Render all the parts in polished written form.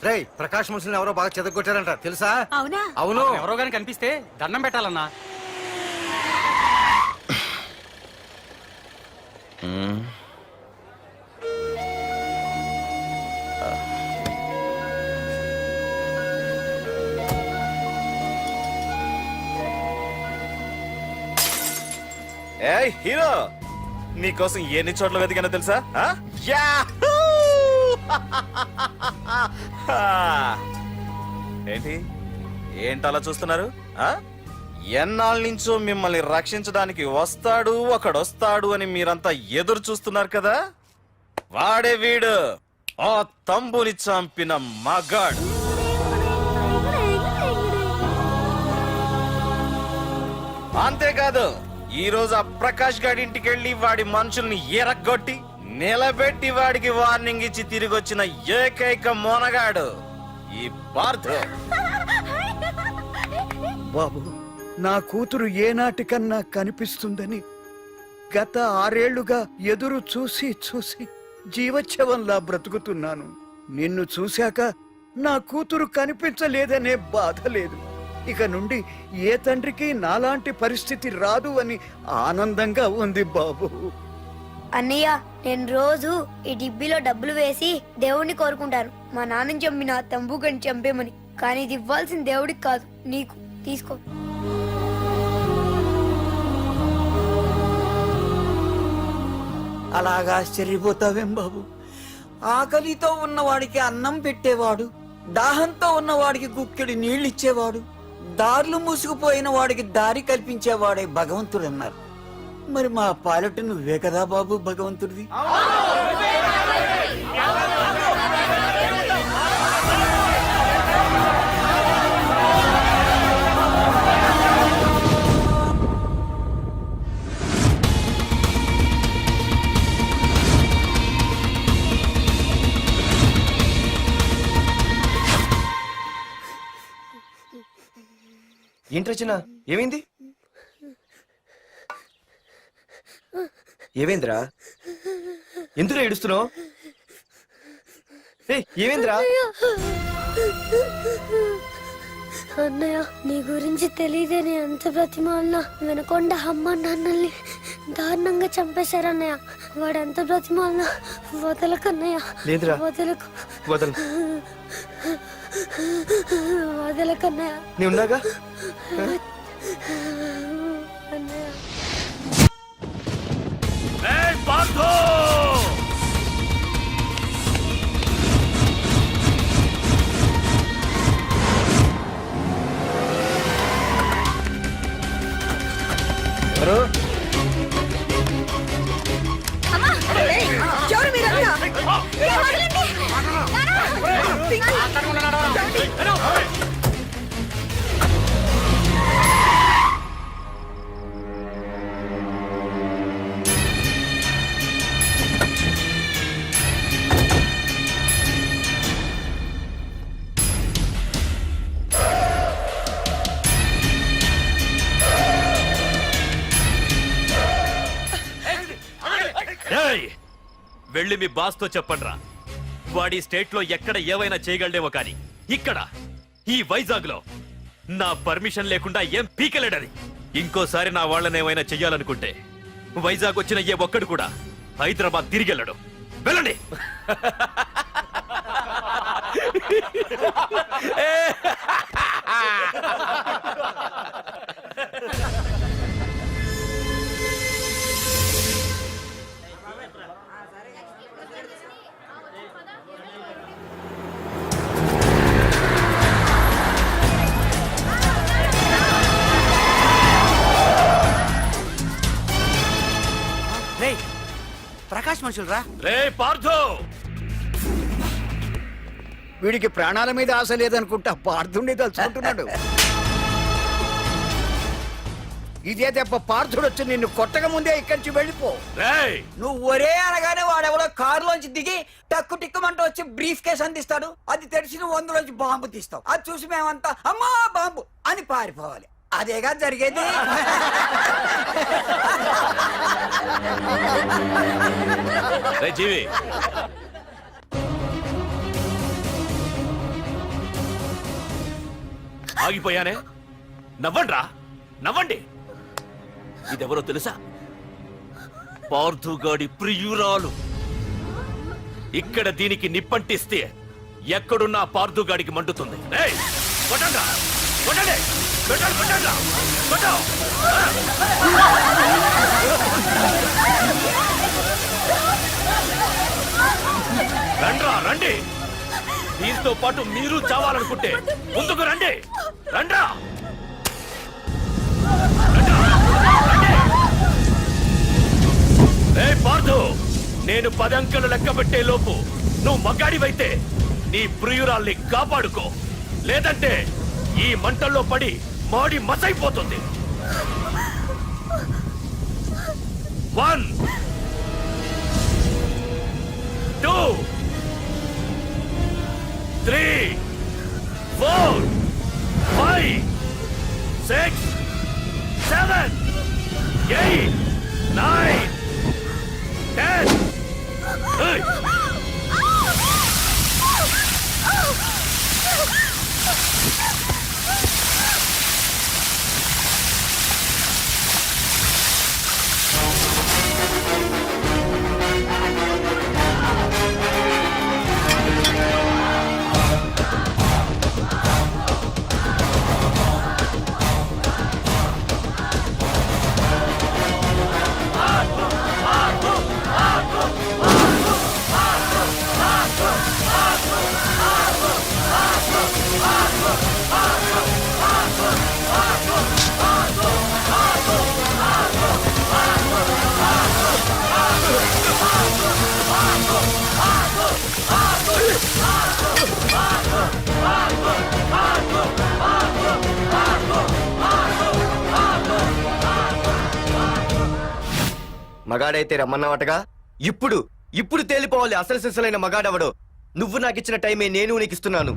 రేయ్ ప్రకాష్ మనుషుల్ని ఎవరో బాగా చెదగొట్టారంట తెలుసా? అవునా? అవును. ఎవరో గాని కనిపిస్తే దండం పెట్టాలన్నా. ఏయ్ హీరో, నీకోసం ఎన్ని చోట్ల వెతికానో తెలుసా? ఏంటి ఏంటలా చూస్తున్నారు? ఎన్నాళ్ళ నుంచో మిమ్మల్ని రక్షించడానికి ఒకడొస్తాడు అని మీరంతా ఎదురు చూస్తున్నారు కదా. వాడే వీడు, ఆ తంబుని చంపిన మగాడు. అంతేకాదు, ఈ రోజు ఆ ప్రకాష్ గాడి ఇంటికి వెళ్లి వాడి మనుషుల్ని ఎరగొట్టి నిలబెట్టి వాడికి వార్నింగ్ ఇచ్చి తిరిగి వచ్చిన ఏకైక మోనగాడు ఈ పార్థ. బాబు, నా కూతురు ఏనాటికన్నా కనిపిస్తుందని గత 6 ఏళ్లుగా ఎదురు చూసి చూసి జీవోత్సవంలా బ్రతుకుతున్నాను. నిన్ను చూశాక నా కూతురు కనిపించలేదనే బాధ లేదు. ఇక నుండి ఏ తండ్రికి నాలాంటి పరిస్థితి రాదు అని ఆనందంగా ఉంది బాబు. అన్నయ్య, నేను రోజు ఈ డిబ్బీలో డబ్బులు వేసి దేవుణ్ణి కోరుకుంటాను, మా నాన్నని చంపిన తంబుగని చంపేమని. కానీ ఇది ఇవ్వాల్సిన దేవుడికి కాదు, నీకు. తీసుకో. అలాగా ఆశ్చర్యపోతావేం బాబు? ఆకలితో ఉన్నవాడికి అన్నం పెట్టేవాడు, దాహంతో ఉన్నవాడికి గుక్కెడి నీళ్ళిచ్చేవాడు, దారులు మూసుకుపోయిన వాడికి దారి కల్పించేవాడే భగవంతుడు అన్నారు. మరి మా పాలట నువ్వే కదా బాబు భగవంతుడివి. ఏంటి రచన, ఏమైంది? ఏమైందిరా? ఎందుకు ఏడుస్తున్నావు? ఏమైందిరా? అన్నయ్య, నీ గురించి తెలియదని ఎంత బ్రతిమాలినా వినకుండా అమ్మ నాన్నల్ని దారుణంగా చంపేశారన్నయ్య. వాడు ఎంత బ్రతిమాలినా వదలకన్నయ్య. లేదురా, వదలకు. వదలు. వదలకన్నయ్య. నీ ఉన్నాగా. అన్నయ్య, వెళ్ళి మీ బాస్ తో చెప్పండ్రా, వాడి స్టేట్ లో ఎక్కడ ఏవైనా చేయగలడేమో కానీ ఇక్కడ ఈ వైజాగ్ లో నా పర్మిషన్ లేకుండా ఏం పీకలేడని. ఇంకోసారి నా వాళ్ళని ఏమైనా చెయ్యాలనుకుంటే వైజాగ్ వచ్చిన ఏ ఒక్కడు కూడా హైదరాబాద్ తిరిగెళ్ళడు. వెళ్ళండి. ప్రకాష్ మనుషులు రా. రే పార్థో, వీడికి ప్రాణాల మీద ఆశ లేదనుకుంటా పార్థుడిని తలుచుకుంటున్నాడు. ఇదే దెబ్బ పార్థుడు వచ్చి నిన్ను కొట్టక ముందే ఇక్కడి నుంచి వెళ్ళిపో. నువ్వు ఒరే అనగానే వాడెవడో కారులోంచి దిగి టక్కు టిక్కుమంటూ వచ్చి బ్రీఫ్ కేసు అందిస్తాడు. అది తెరిచి నువ్వు అందులోంచి బాంబు తీస్తావు. అది చూసి మేమంతా అమ్మా బాంబు అని పారిపోవాలి. అదేగా జరిగేది. జీవి ఆగిపోయానే నవ్వండ్రా నవ్వండి ఇదెవరో తెలుసా పార్థుగాడి ప్రియురాలు ఇక్కడ దీనికి నిప్పంటిస్తే ఎక్కడున్న పార్థుగాడికి మండుతుంది ఏయ్, కొట్టండ్రా, కొట్టండి, కొట్టండి, కొట్టండ్రా, కొట్టు. రండ్రా రండి దీంతో పాటు మీరు చావాలనుకుంటే ముందుకు రండి రండ్రా ఏ పార్థు నేను 10 అంకెలు లెక్క పెట్టే లోపు నువ్వు మగాడివైతే నీ ప్రియురాల్ని కాపాడుకో లేదంటే ఈ మంటల్లో పడి మాడి మసైపోతుంది 1 2 3 4 5 6 7 8 9 10 Hey! మగాడైతే రమ్మన్నావటగా ఇప్పుడు ఇప్పుడు తేలిపోవాలి అసలు సిసలైన మగాడవడో. నువ్వు నాకిచ్చిన టైమే నేను నీకు ఇస్తున్నాను.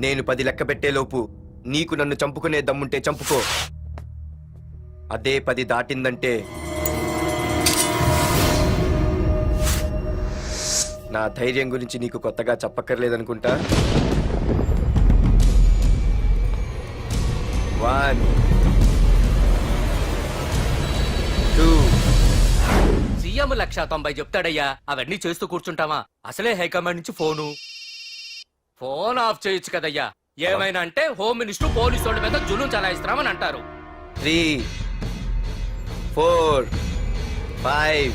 నేను 10 లెక్క పెట్టేలోపు నీకు నన్ను చంపుకునే దమ్ముంటే చంపుకో. అదే 10 దాటిందంటే నా ధైర్యం గురించి నీకు కొత్తగా చెప్పక్కర్లేదనుకుంటా. 1 2 సీఎం 190 చెప్తాడయ్యా అవన్నీ చేస్తూ కూర్చుంటావా అసలే హైకమాండ్ నుంచి ఫోన్ ఆఫ్ చేయొచ్చు కదయ్యా ఏమైనా అంటే హోమ్ మినిస్టర్ పోలీసు వాళ్ళ మీద జులుం చలాయిస్తున్నామని అంటారు 3 4 5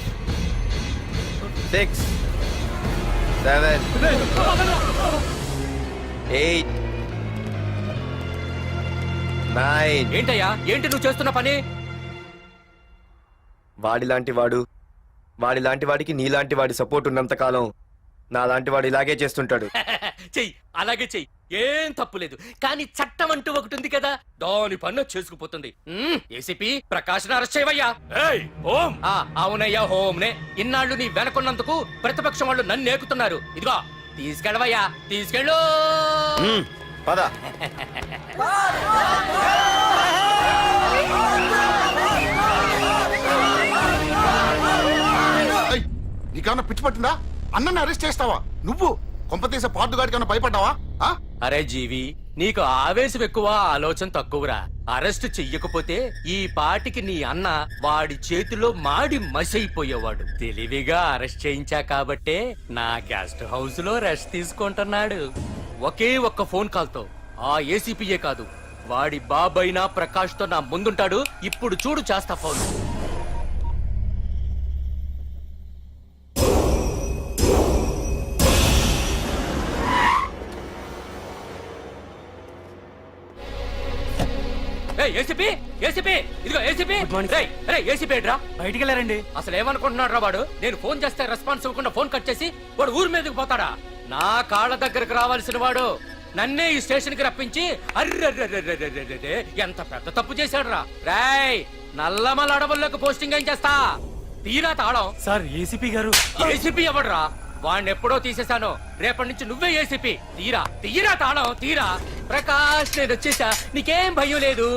6 7 8 9 ఏంటయ్యా ఏంటి నువ్వు చేస్తున్న పని వాడిలాంటి వాడికి నీలాంటి వాడి సపోర్ట్ ఉన్నంత కాలం నాలాంటి వాడు ఇలాగే చేస్తుంటాడు. చెయ్యి అలాగే చెయ్యి ఏం తప్పులేదు కానీ చట్టం అంటూ ఒకటి ఉంది కదా దాని పన్ను చేసుకుపోతుంది ఏసీపీ ప్రకాష్ అరెస్ట్ చేయవయ్యా ఏయ్ ఓం అవునయ్యా హోమ్నే ఇన్నాళ్ళు నీ వెనకున్నందుకు ప్రతిపక్షం వాళ్ళు నన్ను నేకుతున్నారు ఇదిగో తీసుకెళ్ళవయ్యా తీసుకెళ్ళు పద. నీకన్నా పిచ్చి పట్టిందా? అన్నని అరెస్ట్ చేస్తావా నువ్వు? కొంపతీసే పార్దుగాడికన్నా భయపడ్డావా? అరే జీవి నీకు ఆవేశం ఎక్కువ ఆలోచన తక్కువరా అరెస్ట్ చెయ్యకపోతే ఈ పాటికి నీ అన్న వాడి చేతిలో మాడి మసైపోయేవాడు తెలివిగా అరెస్ట్ చేయించా కాబట్టే నా గెస్ట్ హౌస్ లో రెస్ట్ తీసుకుంటున్నాడు ఒకే ఒక్క ఫోన్ కాల్ తో ఆ ఏసీపీయే కాదు వాడి బాబైనా ప్రకాష్ తో నా ముందుంటాడు ఇప్పుడు చూడు చేస్తా ఫోన్ ఏసీపీ ఏసీపీ ఇదిగో ఏసీపీ ఏసీపీ ఏంట్రా బయటికి వెళ్ళారండి. అసలు ఏమనుకుంటున్నాడు రా వాడు నేను ఫోన్ చేస్తే రెస్పాన్స్ ఇవ్వకుండా ఫోన్ కట్ చేసి వాడు ఊరి మీదకి పోతాడా నా కాళ్ళ దగ్గరకు రావాల్సిన వాడు నన్నే ఈ స్టేషన్ కి రప్పించి అర్రె ఎంత పెద్ద తప్పు చేశాడు రా రాయ్ నల్లమల అడవుల్లోకి పోస్టింగ్ ఏం చేస్తా తీరా తాళం సార్ ఏసీపీ గారు. ఏసీపీ ఎవడ్రా వాడిని ఎప్పుడో తీసేశాను రేపటి నుంచి నువ్వే ఏసీపీ తీరా తీరా తాళం తీరా ప్రకాష్ నేను వచ్చేసా నీకేం భయం లేదు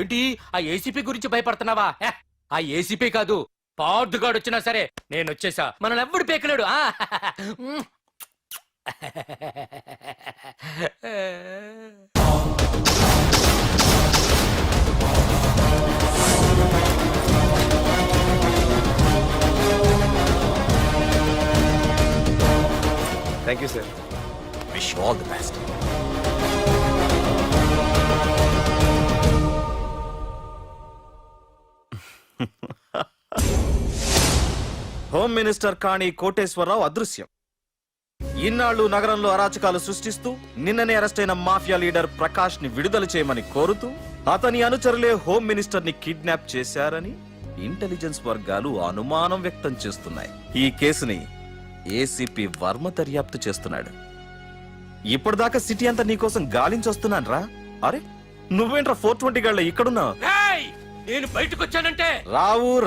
ఏంటి ఆ ఏసీపీ గురించి భయపడుతున్నావా ఆ ఏసీపీ కాదు పార్దుగాడు వచ్చినా సరే నేను వచ్చేసా మనల్ని ఎవ్వడు పేకలేడు ఆ thank you sir. Wish all the best. Home minister Kani Koteswararao అదృశ్యం. ఇన్నాళ్లు నగరంలో అరాచకాలు సృష్టిస్తూ నిన్ననే అరెస్ట్ అయిన మాఫియా లీడర్ ప్రకాష్ ని విడుదల చేయమని కోరుతూ అతని అనుచరులే హోమ్ మినిస్టర్ ని కిడ్నాప్ చేశారని ఇంటెలిజెన్స్ వర్గాలు అనుమానం వ్యక్తం చేస్తున్నాయి. ఈ కేసుని ఏసీపీ వర్మ దర్యాప్తు చేస్తున్నాడు. ఇప్పటిదాకా సిటీ అంతా నీకోసం గాలించొస్తున్నాను రా. అరే నువ్వేంట్రా 420 గళ్ళ ఇక్కడున్నావు? ఏయ్! నేను బయటకొచ్చానంటే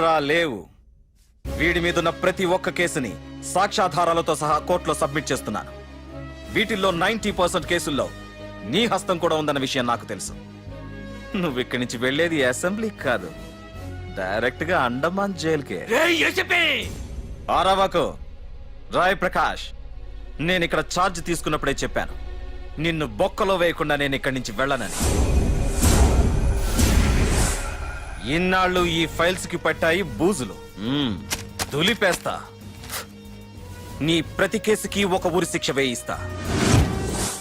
రాలేవు. వీడి మీదున్న ప్రతి ఒక్క కేసుని సాక్ష్యాధారాలతో సహా కోర్టులో సబ్మిట్ చేస్తున్నాను. వీటిల్లో 90% కేసుల్లో నీ హస్తం కూడా ఉందన్న విషయం నాకు తెలుసు. నువ్వు ఇక్కడి నుంచి వెళ్లేది అసెంబ్లీకి కాదు, డైరెక్ట్ గా అండమాన్ జైలుకే. ఆరావాకు రాయ్ ప్రకాష్, నేను ఇక్కడ ఛార్జ్ తీసుకున్నప్పుడే చెప్పాను, నిన్ను బొక్కలో వేయకుండా నేను ఇక్కడి నుంచి వెళ్ళనని. ఇన్నాళ్ళు ఈ ఫైల్స్ కి పట్టాయి బూజులు. దులిపేస్తా. నీ ప్రతి కేసుకి ఒక ఉరి శిక్ష వేయిస్తా.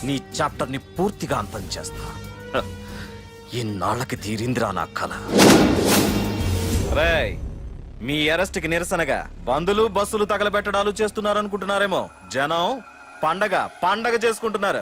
నీ చాప్టర్ ని పూర్తిగా అంతం చేస్తా. ఇన్నాళ్ళకి తీరిందిరా నా కళ. రేయ్, మీ అరెస్ట్ కి నిరసనగా బందులు బస్సులు తగలబెట్టడాలు చేస్తున్నారనుకుంటున్నారేమో. జనం పండగ చేసుకుంటున్నారు.